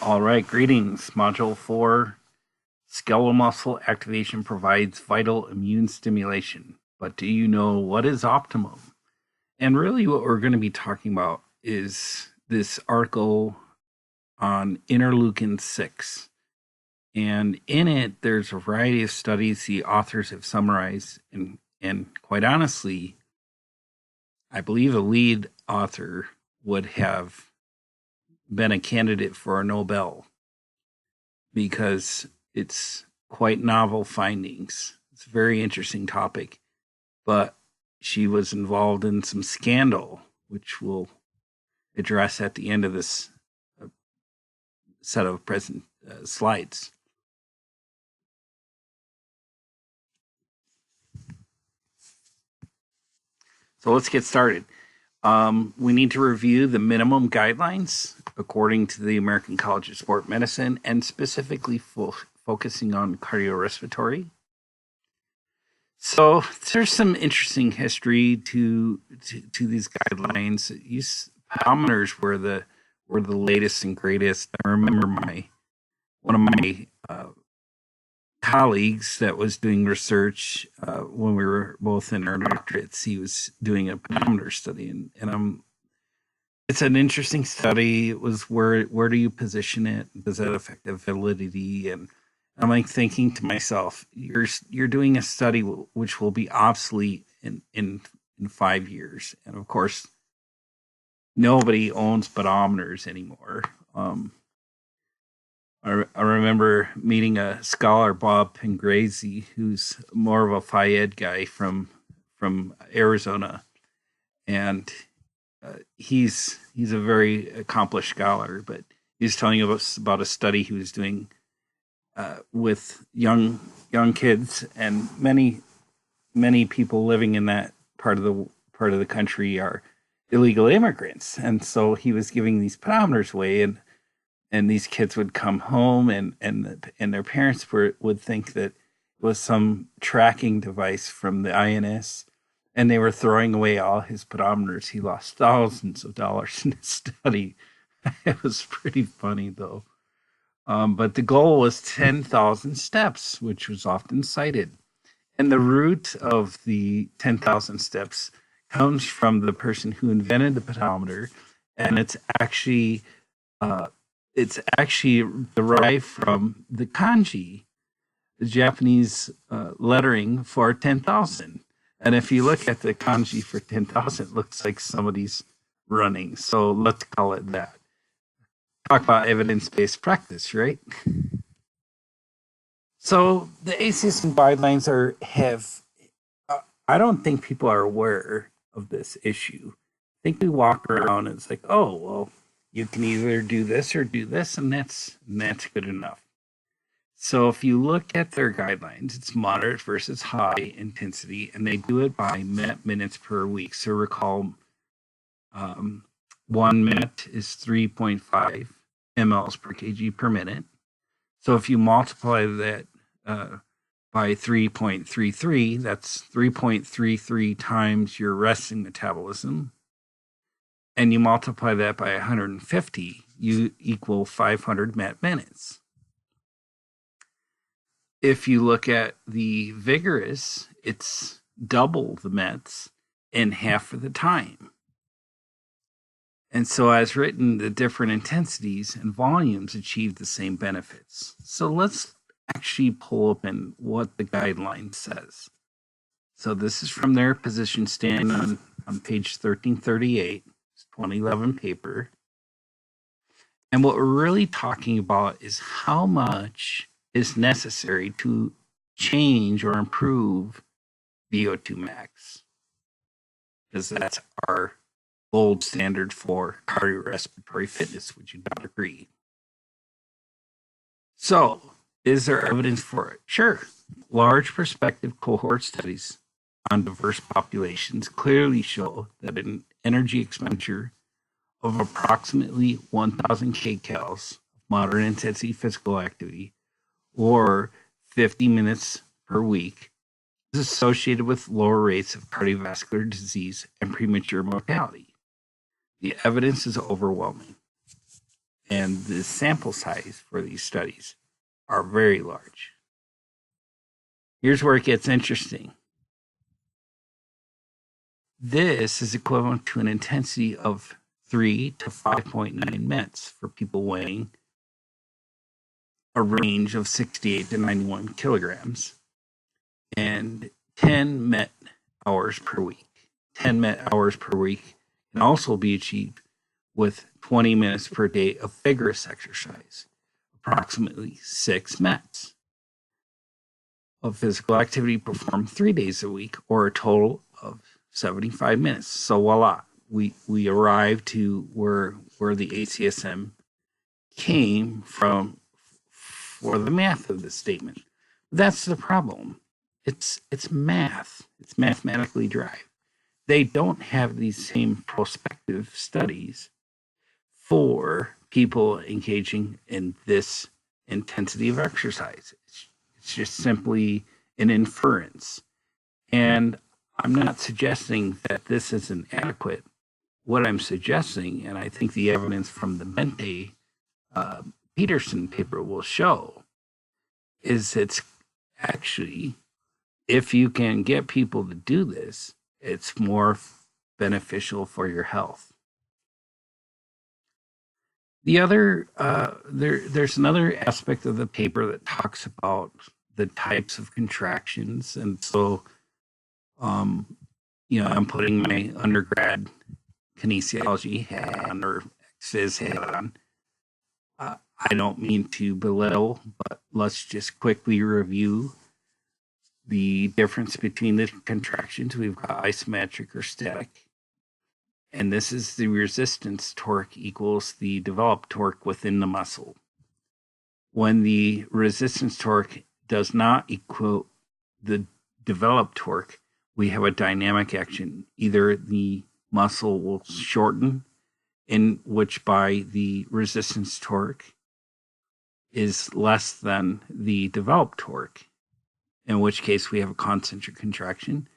All right, greetings. Module 4, skeletal muscle activation provides vital immune stimulation. But do you know what is optimum? And really what we're going to be talking about is this article on interleukin 6. And in it, there's a variety of studies the authors have summarized. And quite honestly, I believe the lead author would have been a candidate for a Nobel because it's quite novel findings. It's a very interesting topic, but she was involved in some scandal, which we'll address at the end of this set of present slides. So let's get started. We need to review the minimum guidelines according to the American College of Sport Medicine, and specifically focusing on cardiorespiratory. So there's some interesting history to these guidelines. Pedometers were the latest and greatest. I remember one of my colleagues that was doing research when we were both in our doctorates. He was doing a pedometer study, and it's an interesting study. It was where do you position it? Does that affect the validity? And I'm like thinking to myself, you're doing a study which will be obsolete in 5 years, and of course, nobody owns pedometers anymore. I remember meeting a scholar, Bob Pengrazi, who's more of a Phi Ed guy from Arizona, and he's a very accomplished scholar. But he's telling us about a study he was doing with young kids, and many people living in that part of the country are illegal immigrants, and so he was giving these pedometers away, and these kids would come home, and their parents would think that it was some tracking device from the INS, and they were throwing away all his pedometers. He lost thousands of dollars in his study. It was pretty funny, though. But the goal was 10,000 steps, which was often cited. And the root of the 10,000 steps comes from the person who invented the pedometer, and it's actually derived from the kanji, the Japanese lettering for 10,000. And if you look at the kanji for 10,000, it looks like somebody's running. So let's call it that. Talk about evidence-based practice, right? So the ACSM guidelines I don't think people are aware of this issue. I think we walk around and it's like, oh, well, you can either do this or do this, and that's good enough. So if you look at their guidelines, it's moderate versus high intensity, and they do it by minutes per week. So recall, 1 minute is 3.5 mLs per kg per minute. So if you multiply that by 3.33, that's 3.33 times your resting metabolism, and you multiply that by 150, you equal 500 MET minutes. If you look at the vigorous, it's double the METs in half of the time. And so as written, the different intensities and volumes achieve the same benefits. So let's actually pull open what the guideline says. So this is from their position statement on page 1338. 2011 paper. And what we're really talking about is how much is necessary to change or improve VO2 max, because that's our gold standard for cardiorespiratory fitness. Would you not agree? So, is there evidence for it? Sure. Large prospective cohort studies on diverse populations clearly show that an energy expenditure of approximately 1,000 kcals of moderate intensity physical activity, or 50 minutes per week, is associated with lower rates of cardiovascular disease and premature mortality. The evidence is overwhelming. and the sample size for these studies are very large. Here's where it gets interesting. This is equivalent to an intensity of 3 to 5.9 METs for people weighing a range of 68 to 91 kilograms and 10 MET hours per week. 10 MET hours per week can also be achieved with 20 minutes per day of vigorous exercise, approximately 6 METs of physical activity performed 3 days a week, or a total of 75 minutes. So voila, we arrived to where the ACSM came from for the math of this statement. That's the problem. It's math. It's mathematically derived. They don't have these same prospective studies for people engaging in this intensity of exercise. It's just simply an inference. And I'm not suggesting that this is inadequate. What I'm suggesting, and I think the evidence from the Mente Peterson paper will show, is it's actually, if you can get people to do this, it's more beneficial for your health. The other, there's another aspect of the paper that talks about the types of contractions. And so, I'm putting my undergrad kinesiology hat on, or phys hat on. I don't mean to belittle, but let's just quickly review the difference between the contractions. We've got isometric or static. And this is the resistance torque equals the developed torque within the muscle. When the resistance torque does not equal the developed torque, we have a dynamic action. Either the muscle will shorten, in which by the resistance torque is less than the developed torque, in which case we have a concentric contraction.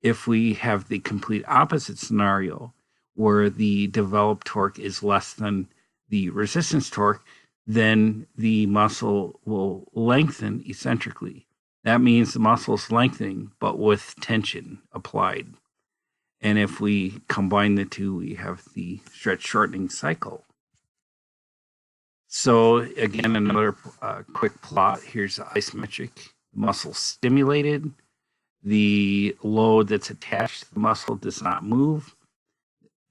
If we have the complete opposite scenario, where the developed torque is less than the resistance torque, then the muscle will lengthen eccentrically. That means the muscle is lengthening, but with tension applied. And if we combine the two, we have the stretch shortening cycle. So again, another quick plot. Here's the isometric muscle stimulated. The load that's attached to the muscle does not move.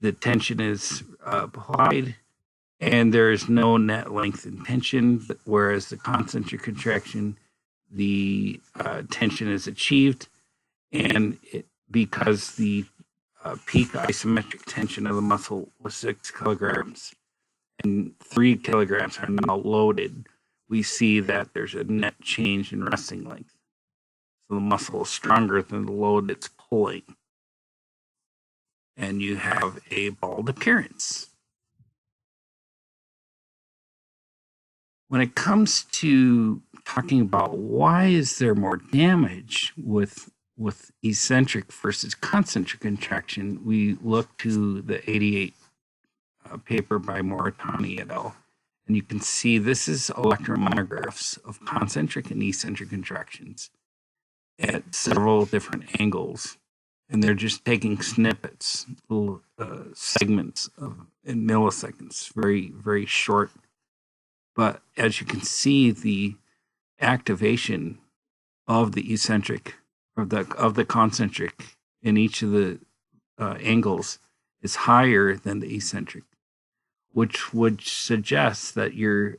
The tension is applied, and there is no net length in tension, whereas the concentric contraction, the tension is achieved, and because the peak isometric tension of the muscle was 6 kilograms, and 3 kilograms are now loaded, we see that there's a net change in resting length. So the muscle is stronger than the load it's pulling. And you have a bald appearance. When it comes to talking about why is there more damage with eccentric versus concentric contraction, we look to the 88 paper by Moritani et al. And you can see this is electromyographs of concentric and eccentric contractions at several different angles. And they're just taking snippets, little segments in milliseconds, very, very short. But as you can see, the activation of the eccentric of the concentric in each of the angles is higher than the eccentric, which would suggest that you're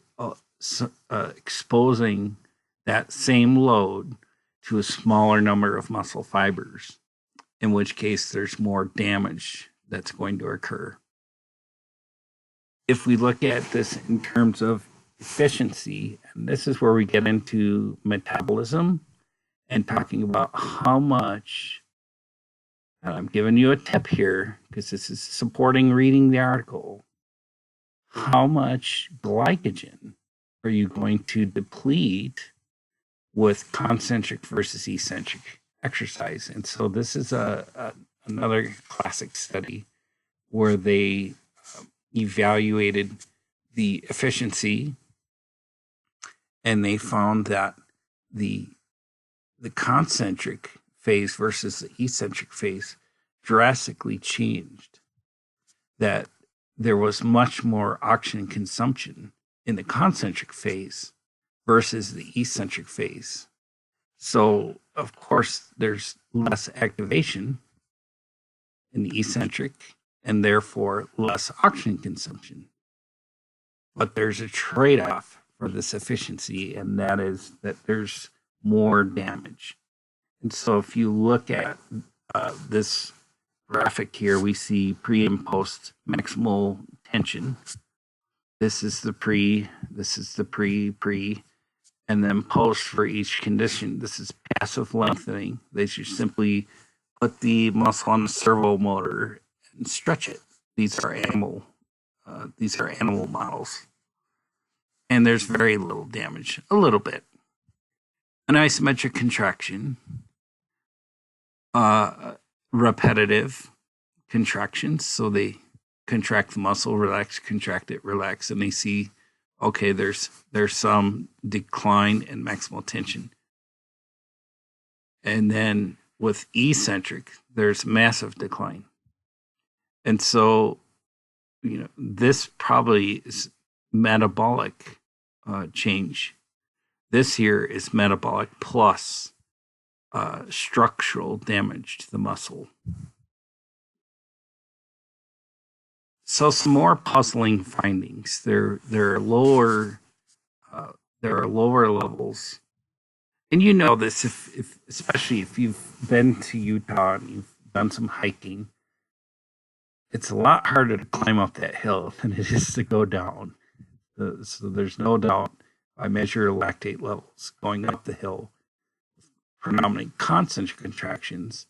exposing that same load to a smaller number of muscle fibers, in which case there's more damage that's going to occur. If we look at this in terms of efficiency, and this is where we get into metabolism and talking about how much, and I'm giving you a tip here because this is supporting reading the article, how much glycogen are you going to deplete with concentric versus eccentric exercise? And so this is another classic study where they evaluated the efficiency, and they found that the concentric phase versus the eccentric phase drastically changed. That there was much more oxygen consumption in the concentric phase versus the eccentric phase. So, of course, there's less activation in the eccentric and therefore less oxygen consumption. But there's a trade off for this efficiency, and that is that there's more damage. And so, if you look at this graphic here, we see pre and post maximal tension. This is the pre, this is the pre, and then post for each condition. This is passive lengthening. They just simply put the muscle on the servo motor and stretch it. These are animal models, and there's very little damage. A little bit. An isometric contraction, repetitive contractions. So they contract the muscle, relax, contract it, relax, and they see, okay, there's some decline in maximal tension. And then with eccentric, there's massive decline. And so, this probably is metabolic change. This here is metabolic plus structural damage to the muscle. So some more puzzling findings. There are lower levels, and you know this if especially if you've been to Utah and you've done some hiking. It's a lot harder to climb up that hill than it is to go down. So there's no doubt. I measure lactate levels going up the hill, predominantly concentric contractions,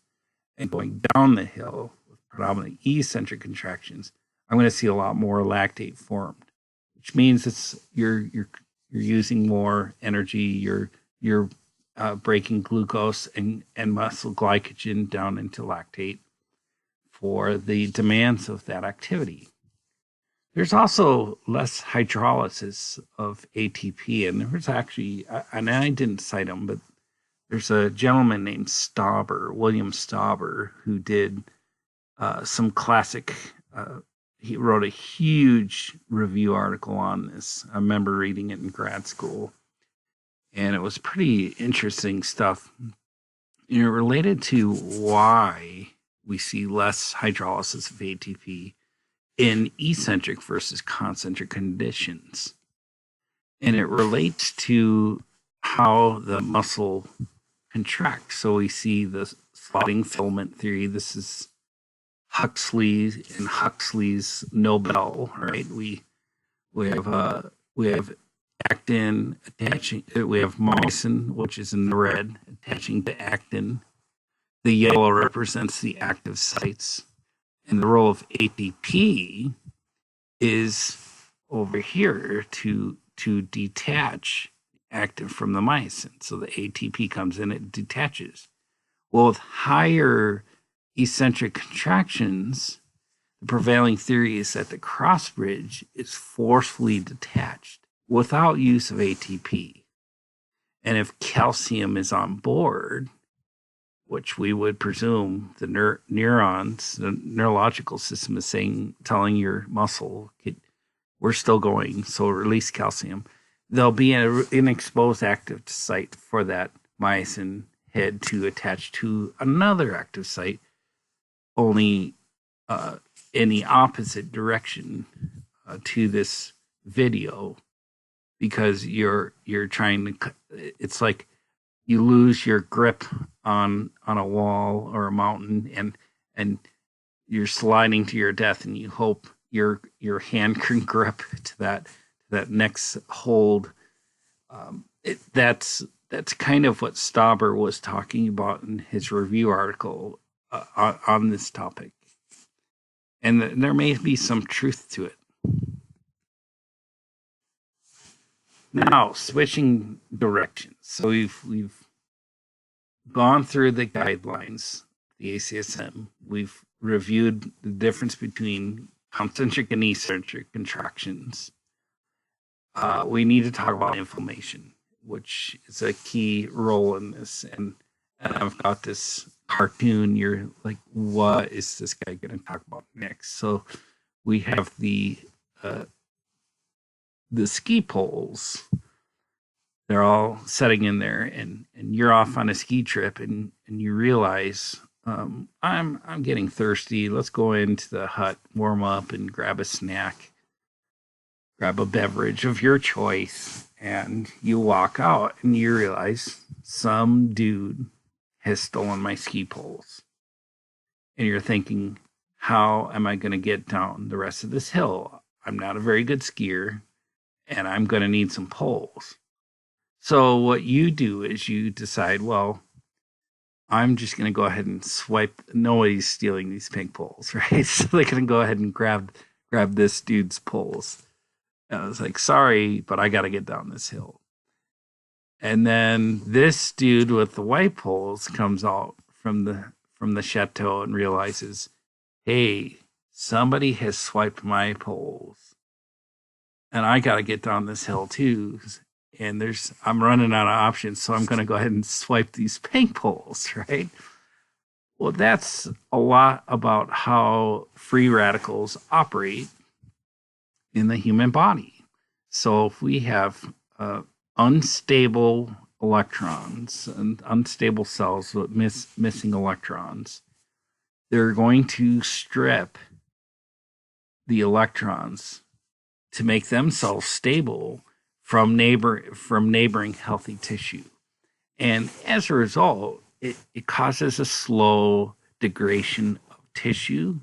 and going down the hill with predominantly eccentric contractions. I'm going to see a lot more lactate formed, which means you're using more energy. You're breaking glucose and muscle glycogen down into lactate for the demands of that activity. There's also less hydrolysis of ATP, and there was actually, and I didn't cite him, but there's a gentleman named Stauber, William Stauber, who did some classic. He wrote a huge review article on this. I remember reading it in grad school, and it was pretty interesting stuff. Related to why we see less hydrolysis of ATP in eccentric versus concentric conditions. And it relates to how the muscle contracts. So we see the slotting filament theory. This is Huxley and Huxley's Nobel, right? We have actin attaching. We have myosin, which is in the red, attaching to actin. The yellow represents the active sites, and the role of ATP is over here to detach active from the myosin. So the ATP comes in, it detaches. Well, with higher eccentric contractions, the prevailing theory is that the cross bridge is forcefully detached without use of ATP. And if calcium is on board, which we would presume the neurons, the neurological system is telling your muscle, we're still going, so release calcium. There'll be an exposed active site for that myosin head to attach to another active site, only in the opposite direction to this video, because you're trying to. It's like you lose your grip on a wall or a mountain, and you're sliding to your death, and you hope your hand can grip to that next hold. That's kind of what Stauber was talking about in his review article on this topic, and there may be some truth to it. Now, switching directions. So we've gone through the guidelines, the ACSM. We've reviewed the difference between concentric and eccentric contractions. we need to talk about inflammation, which is a key role in this. And I've got this cartoon. You're like, what is this guy going to talk about next? So we have the ski poles. They're all setting in there, and you're off on a ski trip, and you realize I'm getting thirsty. Let's go into the hut, warm up, and grab a snack, grab a beverage of your choice, and you walk out, and you realize some dude has stolen my ski poles, and you're thinking, how am I going to get down the rest of this hill? I'm not a very good skier, and I'm going to need some poles. So what you do is you decide, well, I'm just going to go ahead and swipe. Nobody's stealing these pink poles, right? So they're going to go ahead and grab this dude's poles. And I was like, sorry, but I got to get down this hill. And then this dude with the white poles comes out from the chateau and realizes, hey, somebody has swiped my poles, and I got to get down this hill too. And I'm running out of options, so I'm going to go ahead and swipe these pink poles, right? Well, that's a lot about how free radicals operate in the human body. So if we have unstable electrons and unstable cells with missing electrons, they're going to strip the electrons to make themselves stable from neighboring healthy tissue. And as a result, it causes a slow degradation of tissue,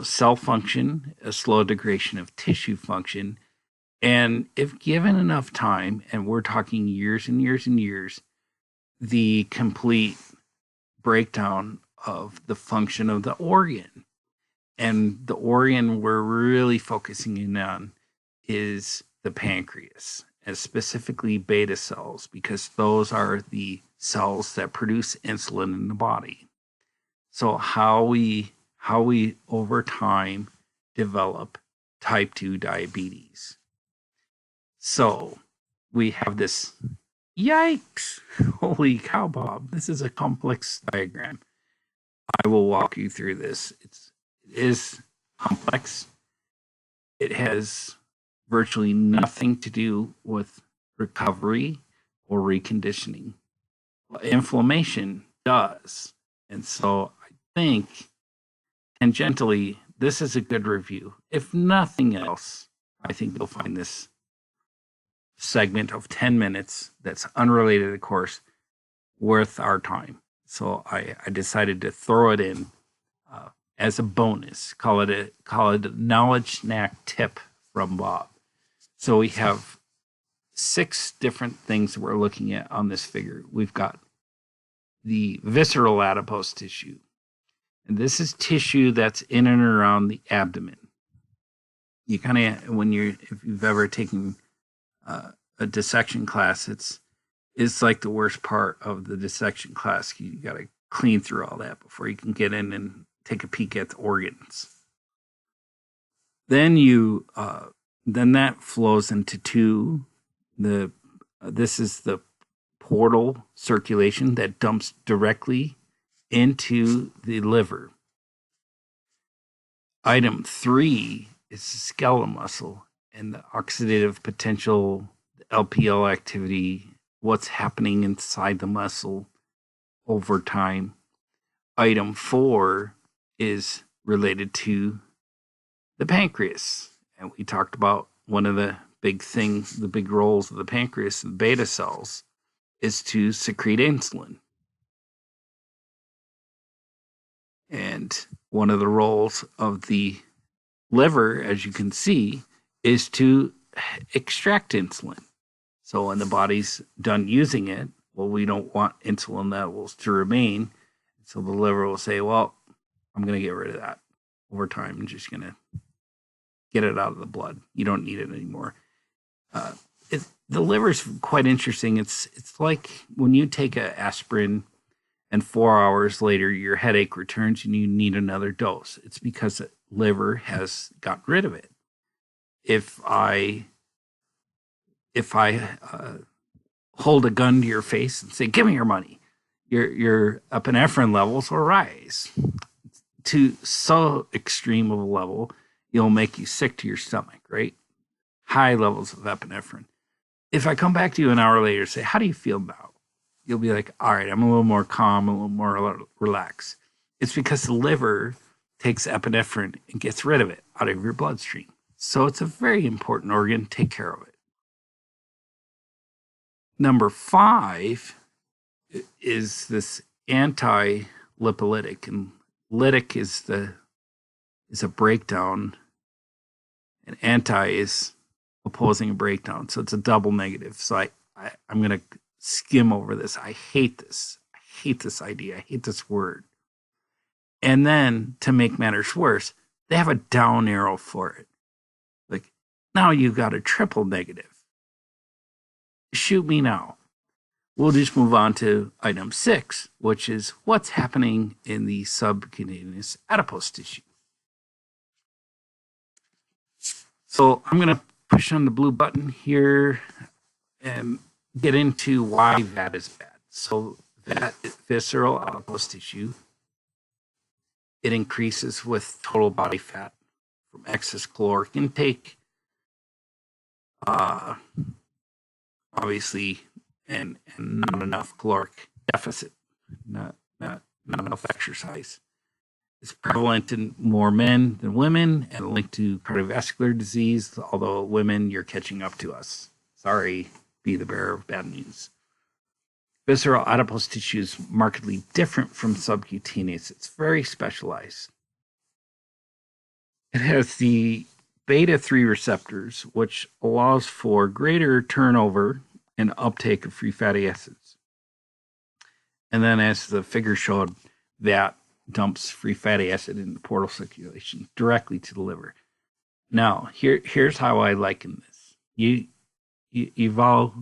cell function, a slow degradation of tissue function. And if given enough time, and we're talking years and years and years, the complete breakdown of the function of the organ. And the organ we're really focusing in on is the pancreas, and specifically beta cells, because those are the cells that produce insulin in the body. So how we over time develop type 2 diabetes. So we have this, yikes, holy cow, Bob, this is a complex diagram. I will walk you through this. It is complex. It has virtually nothing to do with recovery or reconditioning. Inflammation does. And so I think tangentially, this is a good review. If nothing else, I think you'll find this segment of 10 minutes that's unrelated, of course, worth our time. So I decided to throw it in as a bonus. Call it a knowledge snack tip from Bob. So we have 6 different things that we're looking at on this figure. We've got the visceral adipose tissue. And this is tissue that's in and around the abdomen. You kind of, if you've ever taken a dissection class, it's like the worst part of the dissection class. You got to clean through all that before you can get in and take a peek at the organs. Then then that flows into 2. This is the portal circulation that dumps directly into the liver. Item 3 is the skeletal muscle and the oxidative potential, the LPL activity, what's happening inside the muscle over time. Item 4 is related to the pancreas. And we talked about one of the big things, the big roles of the pancreas, the beta cells, is to secrete insulin. And one of the roles of the liver, as you can see, is to extract insulin. So when the body's done using it, well, we don't want insulin levels to remain. So the liver will say, well, I'm going to get rid of that over time. I'm just going to get it out of the blood. You don't need it anymore. The liver's quite interesting. It's like when you take an aspirin and 4 hours later your headache returns and you need another dose. It's because the liver has gotten rid of it. If I if I hold a gun to your face and say, "Give me your money," your epinephrine levels will rise to so extreme of a level, it'll make you sick to your stomach, right? High levels of epinephrine. If I come back to you an hour later and say, "How do you feel now?" You'll be like, "All right, I'm a little more calm, a little more relaxed." It's because the liver takes epinephrine and gets rid of it out of your bloodstream. So it's a very important organ. Take care of it. Number 5 is this anti-lipolytic, and lytic is a breakdown, and anti is opposing a breakdown. So it's a double negative. So I'm going to skim over this. I hate this. I hate this idea. I hate this word. And then to make matters worse, they have a down arrow for it. Like, now you've got a triple negative. Shoot me now. We'll just move on to item 6, which is what's happening in the subcutaneous adipose tissue. So I'm going to push on the blue button here and get into why that is bad. So that visceral adipose tissue, it increases with total body fat from excess caloric intake, obviously, and not enough caloric deficit, not enough exercise. It's prevalent in more men than women and linked to cardiovascular disease, although women, you're catching up to us. Sorry, be the bearer of bad news. Visceral adipose tissue is markedly different from subcutaneous. It's very specialized. It has the beta-3 receptors, which allows for greater turnover and uptake of free fatty acids. And then, as the figure showed, that dumps free fatty acid into portal circulation directly to the liver. Now, here's how I liken this. You've all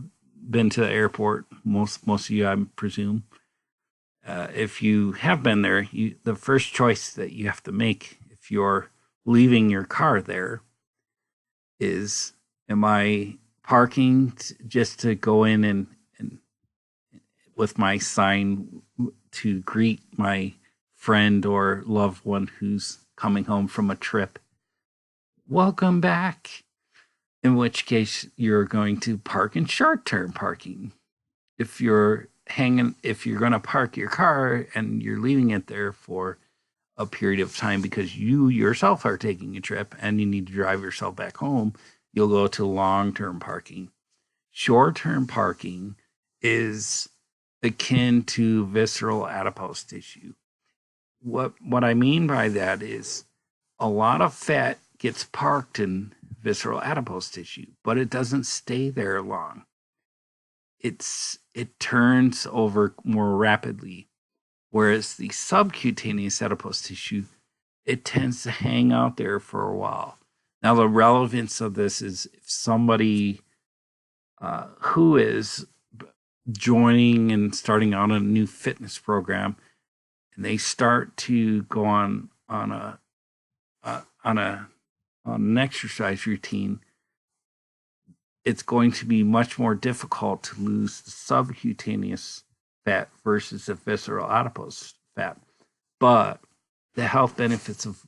been to the airport, most of you, I presume. If you have been there, the first choice that you have to make if you're leaving your car there is, am I parking just to go in and with my sign to greet my friend or loved one who's coming home from a trip? Welcome back. In which case you're going to park in short-term parking. If you're going to park your car and you're leaving it there for a period of time because you yourself are taking a trip and you need to drive yourself back home, you'll go to long-term parking. Short-term parking is akin to visceral adipose tissue. What I mean by that is a lot of fat gets parked in visceral adipose tissue, but it doesn't stay there long. It turns over more rapidly, whereas the subcutaneous adipose tissue, it tends to hang out there for a while. Now, the relevance of this is if somebody who is joining and starting out a new fitness program, and they start to go on an exercise routine, it's going to be much more difficult to lose the subcutaneous fat versus the visceral adipose fat. But the health benefits of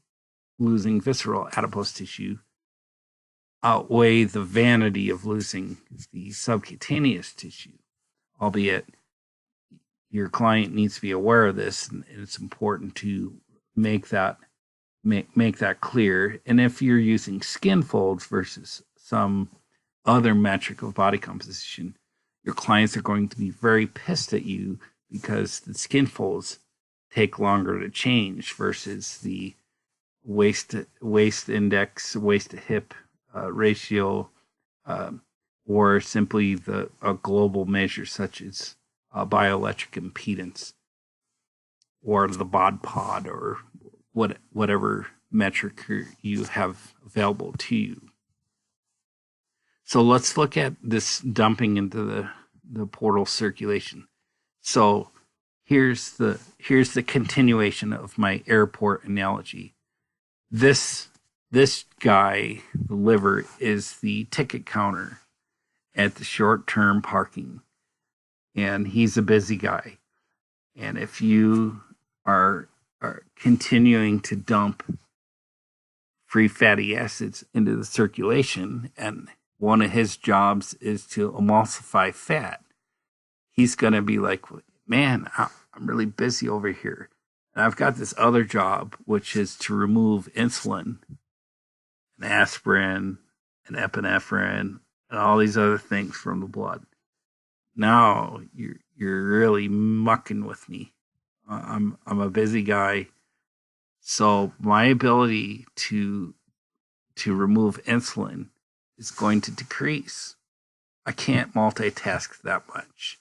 losing visceral adipose tissue outweigh the vanity of losing the subcutaneous tissue, albeit your client needs to be aware of this, and it's important to make that clear. And if you're using skin folds versus some other metric of body composition, your clients are going to be very pissed at you because the skin folds take longer to change versus the waist index, waist to hip ratio, or simply a global measure such as bioelectric impedance or the bod pod or whatever metric you have available to you. So let's look at this dumping into the portal circulation. So here's the continuation of my airport analogy. This guy, the liver, is the ticket counter, at the short-term parking, and he's a busy guy. And if you are continuing to dump free fatty acids into the circulation, and one of his jobs is to emulsify fat, he's going to be like, man, I'm really busy over here. And I've got this other job, which is to remove insulin and aspirin and epinephrine and all these other things from the blood. Now you're really mucking with me. I'm a busy guy, so my ability to remove insulin is going to decrease. I can't multitask that much.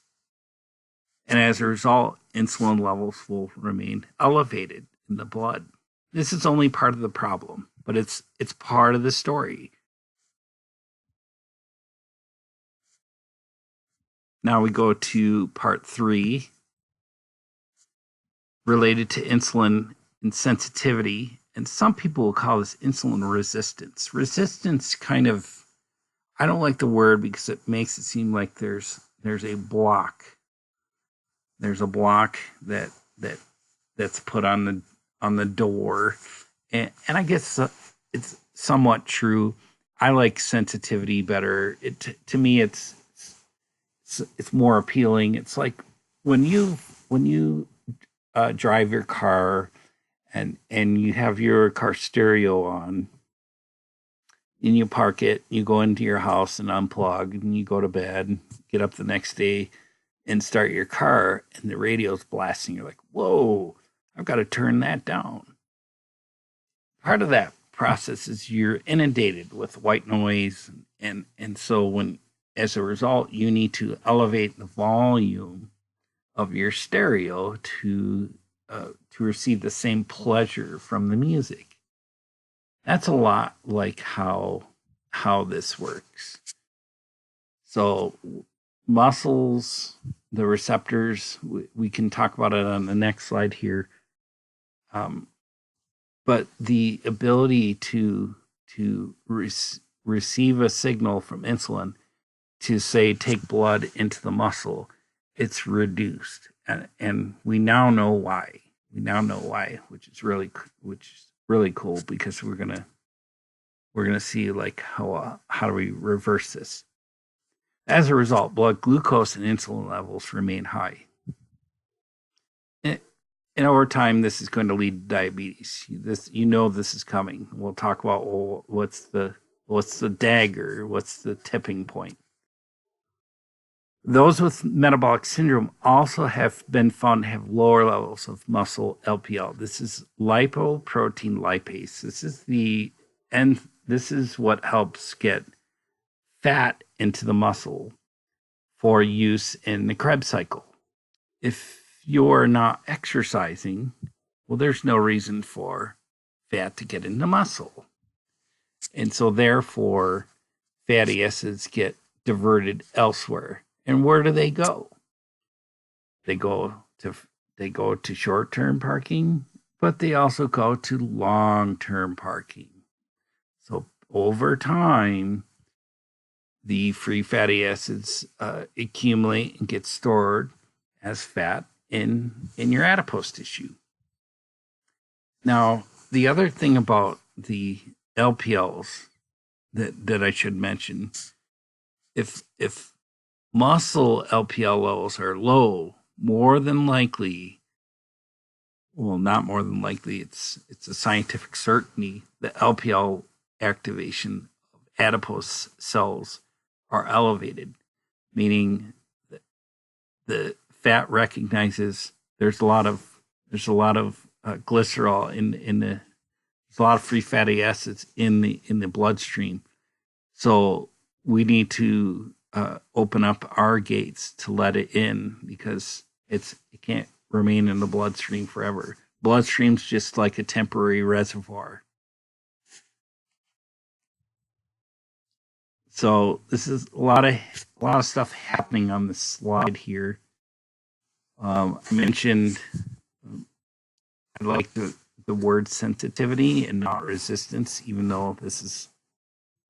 And as a result, insulin levels will remain elevated in the blood. This is only part of the problem, but it's part of the story. Now we go to part 3, related to insulin insensitivity. And some people will call this insulin resistance. Resistance kind of, I don't like the word because it makes it seem like there's a block. There's a block that's put on the door, and I guess it's somewhat true. I like sensitivity better. To me, it's more appealing. It's like when you drive your car and you have your car stereo on, and you park it, you go into your house and unplug, and you go to bed, get up the next day and start your car, and the radio's blasting. You're like, whoa, I've got to turn that down. Part of that process is you're inundated with white noise, and so when, as a result, you need to elevate the volume of your stereo to receive the same pleasure from the music. That's a lot like how this works. So muscles, the receptors, we can talk about it on the next slide here. But the ability to receive a signal from insulin to, say, take blood into the muscle, it's reduced, and we now know why. Which is really cool, because we're gonna see like how do we reverse this. As a result, blood glucose and insulin levels remain high. And over time, this is going to lead to diabetes. This is coming. We'll talk about what's the dagger, what's the tipping point. Those with metabolic syndrome also have been found to have lower levels of muscle LPL. This is lipoprotein lipase. This is what helps get fat into the muscle for use in the Krebs cycle. If you're not exercising, well, there's no reason for fat to get into muscle. And so therefore, fatty acids get diverted elsewhere. And where do they go? They go to short-term parking, but they also go to long-term parking. So over time, the free fatty acids accumulate and get stored as fat in your adipose tissue. Now, the other thing about the LPLs that I should mention, if muscle LPL levels are low, more than likely, well, not more than likely, it's a scientific certainty, the LPL activation of adipose cells are elevated, meaning that the fat recognizes there's a lot of glycerol there's a lot of free fatty acids in the bloodstream. So we need to open up our gates to let it in, because it can't remain in the bloodstream forever. Bloodstream's just like a temporary reservoir. So this is a lot of stuff happening on this slide here. I mentioned I like the word sensitivity and not resistance, even though this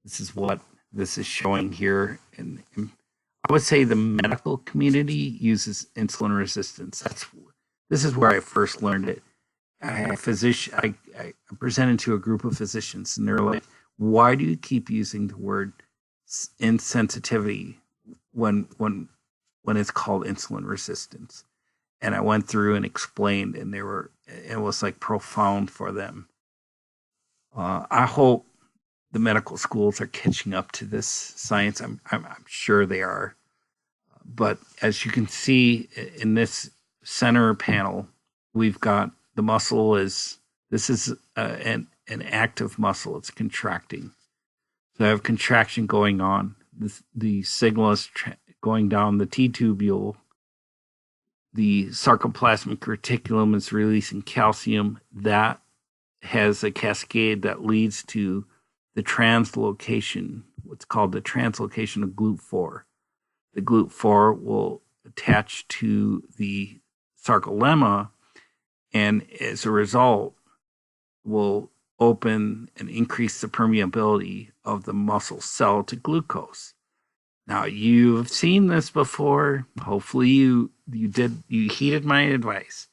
is what this is showing here. And I would say the medical community uses insulin resistance. This is where I first learned it. I presented to a group of physicians, and they're like, "Why do you keep using the word insensitivity when it's called insulin resistance?" And I went through and explained, and it was like profound for them. I hope the medical schools are catching up to this science. I'm sure they are. But as you can see in this center panel, we've got the muscle this is an active muscle. It's contracting. So I have contraction going on. The signal is going down the T-tubule. The sarcoplasmic reticulum is releasing calcium. That has a cascade that leads to the translocation, what's called the translocation of GLUT4. The GLUT4 will attach to the sarcolemma, and as a result, will open and increase the permeability of the muscle cell to glucose. Now, you've seen this before. Hopefully you heeded my advice.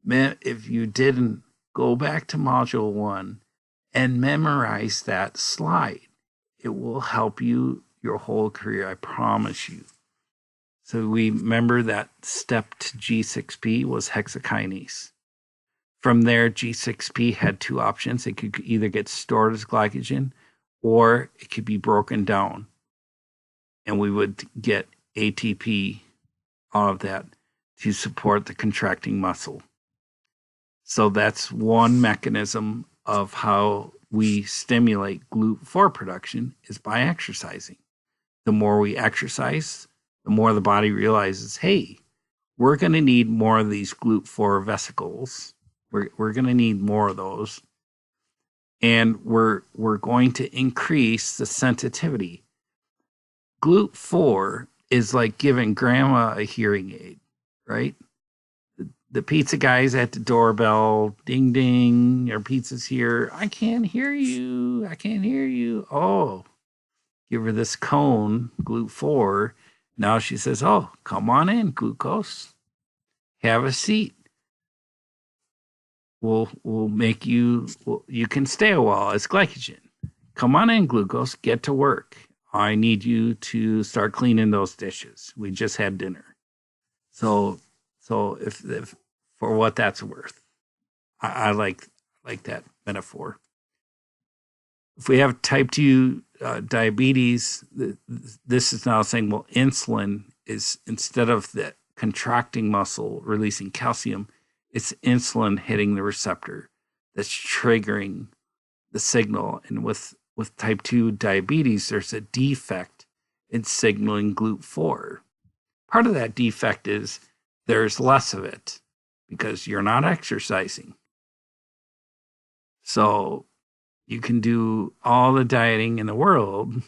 If you didn't, go back to module 1 and memorize that slide. It will help you your whole career, I promise you. So we remember that step to G6P was hexokinase. From there, G6P had two options. It could either get stored as glycogen or it could be broken down. And we would get ATP out of that to support the contracting muscle. So that's one mechanism of how we stimulate GLUT4 production is by exercising. The more we exercise, the more the body realizes, hey, we're going to need more of these GLUT4 vesicles. We're going to need more of those. And we're going to increase the sensitivity. GLUT4 is like giving grandma a hearing aid, right? The pizza guy's at the doorbell. Ding, ding. Your pizza's here. I can't hear you. I can't hear you. Oh, give her this cone, GLUT4. Now she says, oh, come on in, glucose. Have a seat. We'll make you can stay a while as glycogen. Come on in, glucose. Get to work. I need you to start cleaning those dishes. We just had dinner. So if for what that's worth, I like that metaphor. If we have type 2 diabetes, this is now saying, well, insulin is, instead of the contracting muscle releasing calcium, it's insulin hitting the receptor that's triggering the signal. And with type 2 diabetes, there's a defect in signaling GLUT4. Part of that defect is there's less of it because you're not exercising. So you can do all the dieting in the world.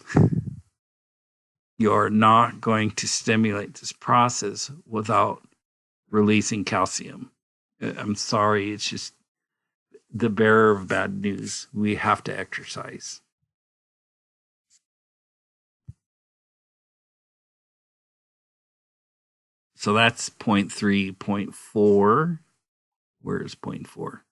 You're not going to stimulate this process without releasing calcium. I'm sorry, it's just the bearer of bad news. We have to exercise. So that's point 3. Point 4. Where's point 4?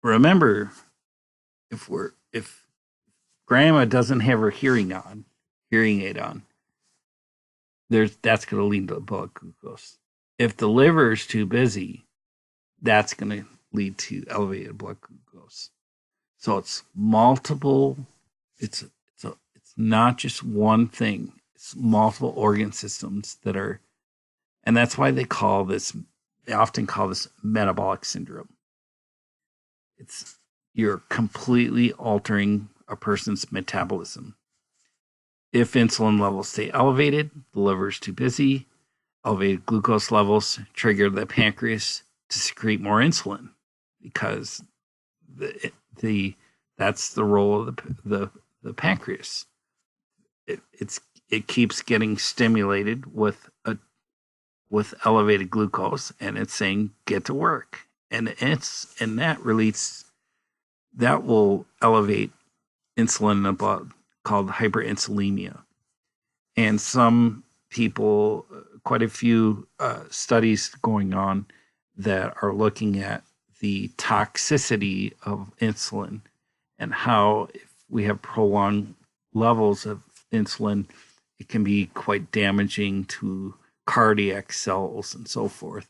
Remember, if grandma doesn't have her hearing aid on, that's going to lead to blood glucose. If the liver is too busy, that's going to lead to elevated blood glucose. So it's multiple. It's not just one thing. It's multiple organ systems that are, and that's why they often call this metabolic syndrome. You're completely altering a person's metabolism. If insulin levels stay elevated, the liver is too busy. Elevated glucose levels trigger the pancreas to secrete more insulin because that's the role of the pancreas. It keeps getting stimulated with elevated glucose, and it's saying get to work. and that will elevate insulin in the blood, called hyperinsulinemia. And some people, quite a few studies going on that are looking at the toxicity of insulin and how if we have prolonged levels of insulin, it can be quite damaging to cardiac cells and so forth.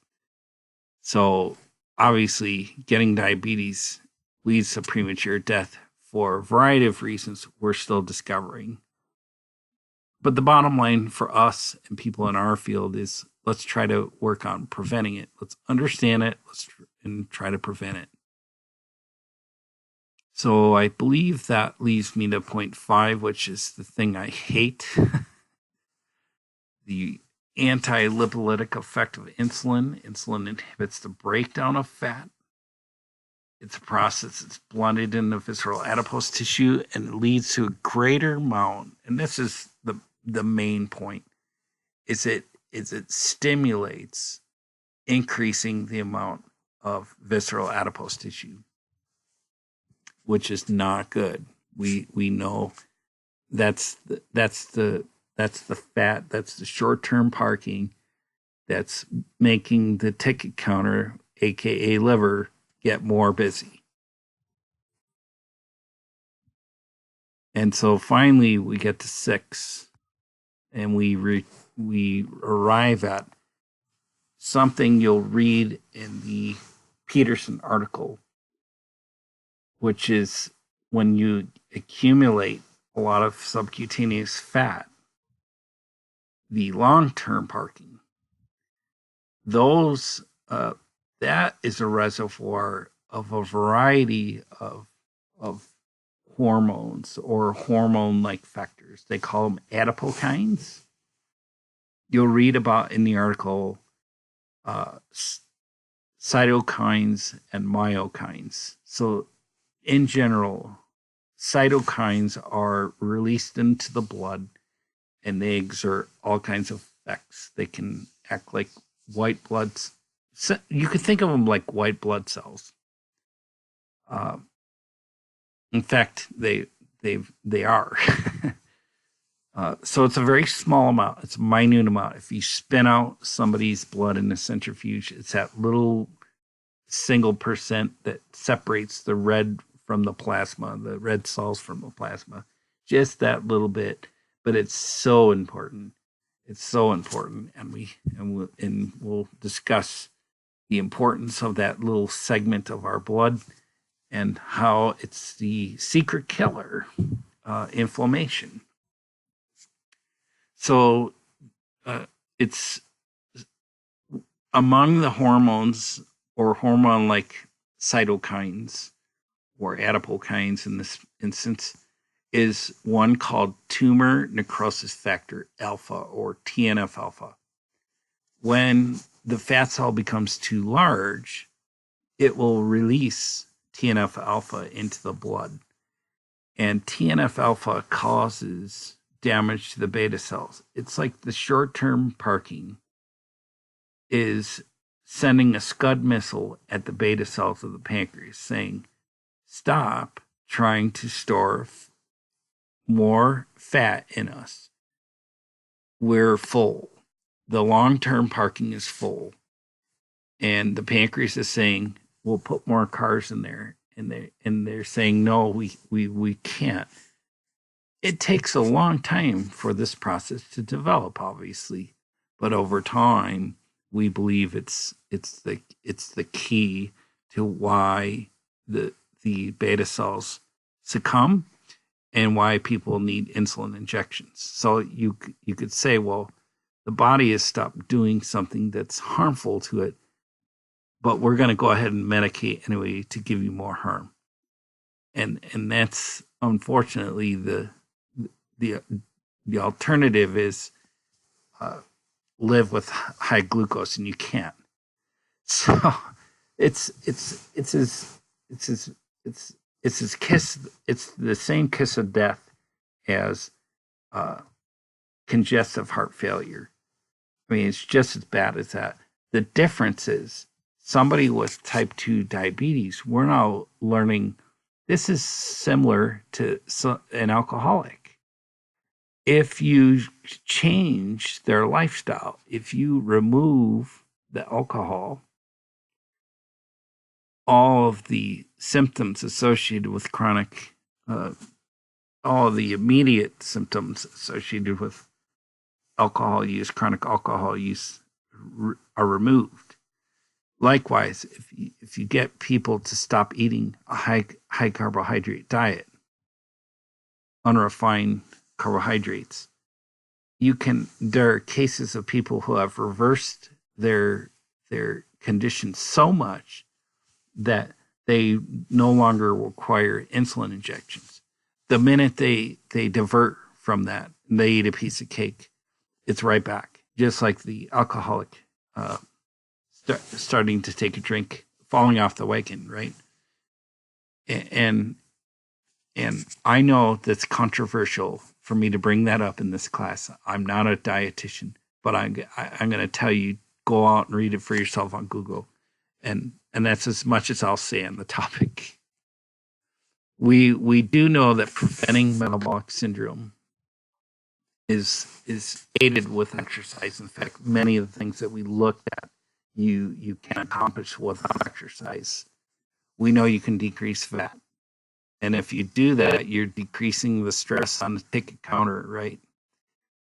So obviously, getting diabetes leads to premature death for a variety of reasons we're still discovering. But the bottom line for us and people in our field is let's try to work on preventing it. Let's understand it and try to prevent it. So I believe that leaves me to point 5, which is the thing I hate. The anti-lipolytic effect of insulin. Insulin inhibits the breakdown of fat. It's a process that's blunted in the visceral adipose tissue and it leads to a greater amount. And this is the main point. Is it stimulates increasing the amount of visceral adipose tissue, which is not good. We know that's the fat, that's the short-term parking that's making the ticket counter, aka liver, get more busy. And so finally we get to 6 and we arrive at something you'll read in the Peterson article, which is when you accumulate a lot of subcutaneous fat, the long-term parking, those that is a reservoir of a variety of hormones or hormone-like factors. They call them adipokines. You'll read about in the article cytokines and myokines. So in general, cytokines are released into the blood and they exert all kinds of effects. They can act like white blood. You could think of them like white blood cells. In fact, they are. So it's a very small amount. It's a minute amount. If you spin out somebody's blood in a centrifuge, it's that little single percent that separates the red from the plasma, the red cells from the plasma. Just that little bit, but it's so important. It's so important, and we'll discuss the importance of that little segment of our blood and how it's the secret killer, inflammation. So it's among the hormones or hormone-like cytokines or adipokines in this instance is one called tumor necrosis factor alpha or TNF alpha. When the fat cell becomes too large, it will release TNF alpha into the blood. And TNF alpha causes damage to the beta cells. It's like the short-term parking is sending a Scud missile at the beta cells of the pancreas saying, stop trying to store more fat in us. We're full. The long-term parking is full. And the pancreas is saying, we'll put more cars in there. And they're saying, no, we can't. It takes a long time for this process to develop, obviously. But over time, we believe it's the key to why the beta cells succumb and why people need insulin injections. So you could say, well, the body has stopped doing something that's harmful to it, but we're going to go ahead and medicate anyway to give you more harm. And that's unfortunately the alternative is live with high glucose, and you can't. So it's the same kiss of death as congestive heart failure. I mean, it's just as bad as that. The difference is somebody with type 2 diabetes, we're now learning this is similar to an alcoholic. If you change their lifestyle, if you remove the alcohol, all of the symptoms associated with chronic, all of the immediate symptoms associated with alcohol use, chronic alcohol use, are removed. Likewise, if you get people to stop eating a high carbohydrate diet, unrefined carbohydrates, there are cases of people who have reversed their condition so much that they no longer require insulin injections. The minute they divert from that and they eat a piece of cake, it's right back. Just like the alcoholic starting to take a drink, falling off the wagon, right? And I know that's controversial for me to bring that up in this class. I'm not a dietitian, but I'm going to tell you, go out and read it for yourself on Google. And that's as much as I'll say on the topic. We do know that preventing metabolic syndrome is aided with exercise. In fact, many of the things that we looked at, you can accomplish without exercise. We know you can decrease fat. And if you do that, you're decreasing the stress on the ticket counter, right?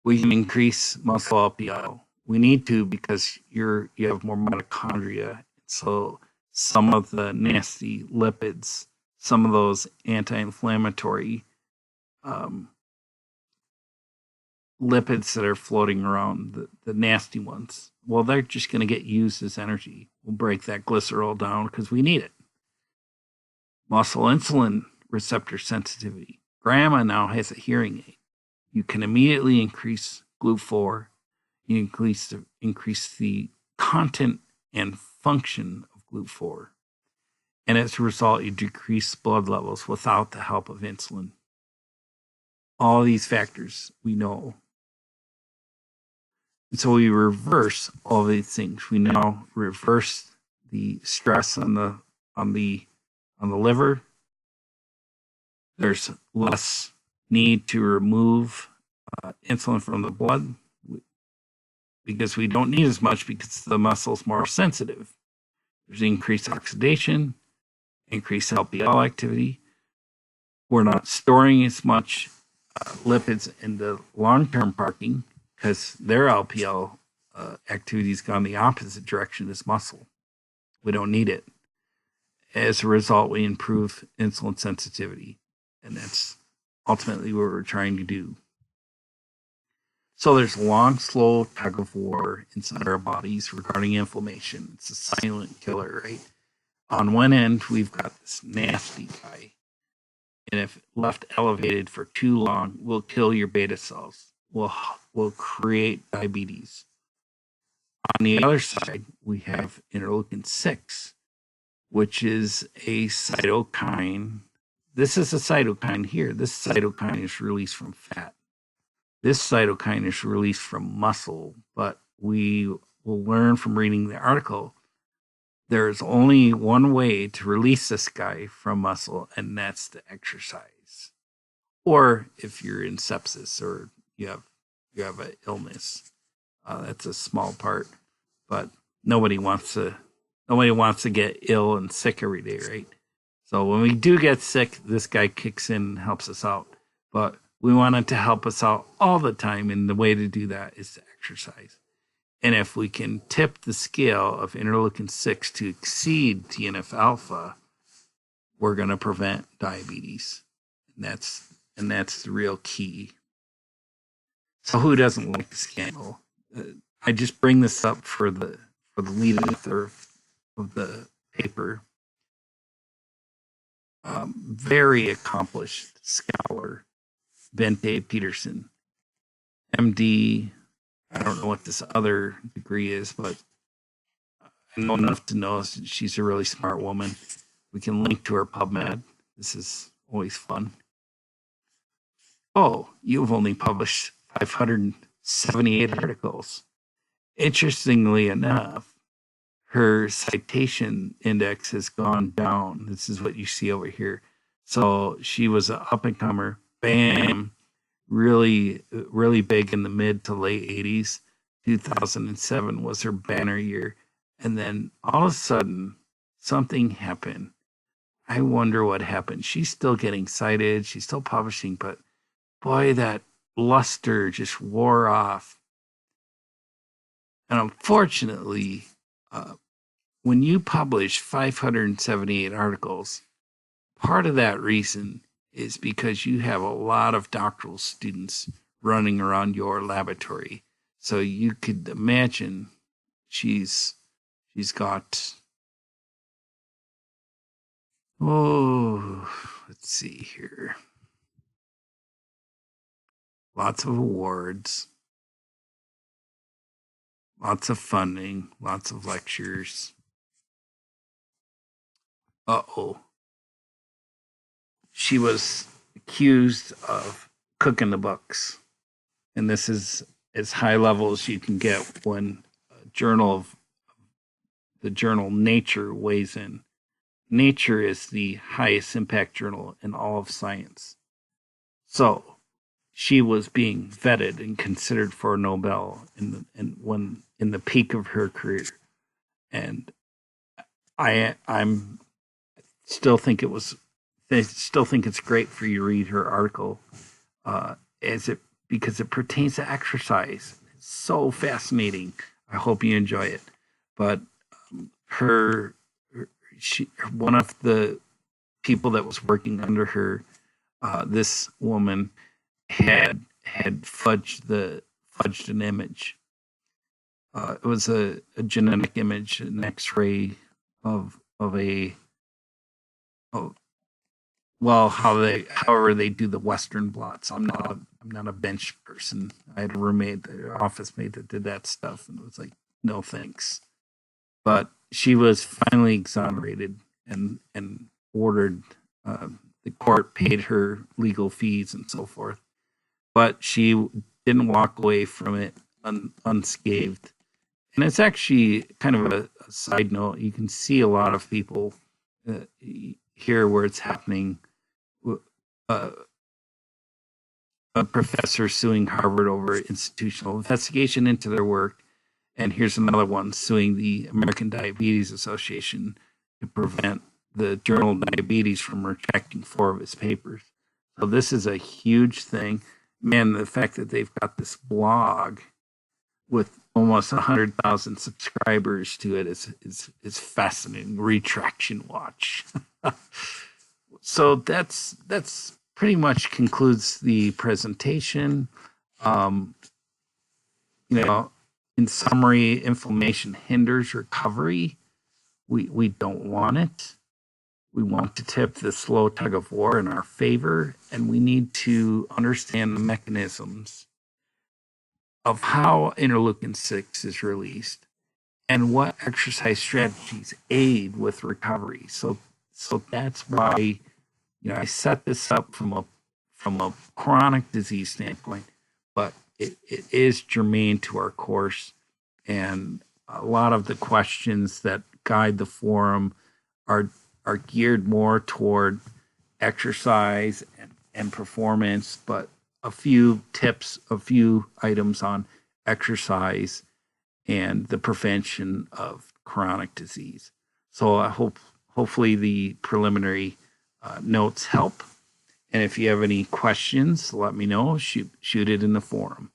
We can increase muscle LPL. We need to because you have more mitochondria. So some of the nasty lipids, some of those anti-inflammatory lipids that are floating around, the nasty ones, well, they're just going to get used as energy. We'll break that glycerol down because we need it. Muscle insulin receptor sensitivity. Grandma now has a hearing aid. You can immediately increase GLUT4. You increase the content and function of GLUT4. And as a result, you decrease blood levels without the help of insulin. All these factors we know. And so we reverse all these things. We now reverse the stress on the liver. There's less need to remove insulin from the blood because we don't need as much because the muscle's more sensitive. There's increased oxidation, increased LPL activity. We're not storing as much lipids in the long-term parking because their LPL activity's gone the opposite direction as muscle. We don't need it. As a result, we improve insulin sensitivity. And that's ultimately what we're trying to do. So there's a long, slow tug of war inside our bodies regarding inflammation. It's a silent killer, right? On one end, we've got this nasty guy. And if left elevated for too long, will kill your beta cells. Will create diabetes. On the other side, we have interleukin-6, which is a cytokine. This is a cytokine here. This cytokine is released from fat. This cytokine is released from muscle, but we will learn from reading the article, there's only one way to release this guy from muscle, and that's to exercise. Or if you're in sepsis or you have an illness, that's a small part, but nobody wants to get ill and sick every day, right? So when we do get sick, this guy kicks in and helps us out. But we want it to help us out all the time, and the way to do that is to exercise. And if we can tip the scale of interleukin-6 to exceed TNF-alpha, we're going to prevent diabetes. And that's the real key. So who doesn't like a scandal? I just bring this up for the lead author of the paper. Very accomplished scholar, Bente Peterson, MD. I don't know what this other degree is, but I know enough to know she's a really smart woman. We can link to her PubMed. This is always fun. Oh, you've only published 578 articles. Interestingly enough, her citation index has gone down. This is what you see over here. So she was an up and comer, bam, really, really big in the mid to late 80s. 2007 was her banner year. And then all of a sudden, something happened. I wonder what happened. She's still getting cited, she's still publishing, but boy, that luster just wore off. And unfortunately, when you publish 578 articles, part of that reason is because you have a lot of doctoral students running around your laboratory. So you could imagine she's got, let's see here. Lots of awards, lots of funding, lots of lectures. She was accused of cooking the books. And this is as high level as you can get when the journal Nature weighs in. Nature is the highest impact journal in all of science. So she was being vetted and considered for a Nobel in the peak of her career. And I'm still think it's great for you to read her article because it pertains to exercise. It's so fascinating. I hope you enjoy it. But one of the people that was working under her, this woman had fudged an image. It was a genetic image, an X-ray of however they do the Western blots. I'm not a bench person. I had a roommate, an office mate that did that stuff, and it was like, no thanks. But she was finally exonerated and ordered. The court paid her legal fees and so forth, but she didn't walk away from it unscathed. And it's actually kind of a side note. You can see a lot of people here where it's happening. A professor suing Harvard over institutional investigation into their work. And here's another one suing the American Diabetes Association to prevent the journal Diabetes from rejecting 4 of its papers. So this is a huge thing. Man, the fact that they've got this blog with almost 100,000 subscribers to it is fascinating. Retraction Watch. So that's pretty much concludes the presentation. In summary, inflammation hinders recovery. We don't want it. We want to tip the slow tug of war in our favor, and we need to understand the mechanisms of how interleukin-6 is released and what exercise strategies aid with recovery. So that's why I set this up from a chronic disease standpoint, but it is germane to our course, and a lot of the questions that guide the forum are geared more toward exercise and performance, but a few tips, a few items on exercise and the prevention of chronic disease. So I hopefully the preliminary notes help. And if you have any questions, let me know. Shoot it in the forum.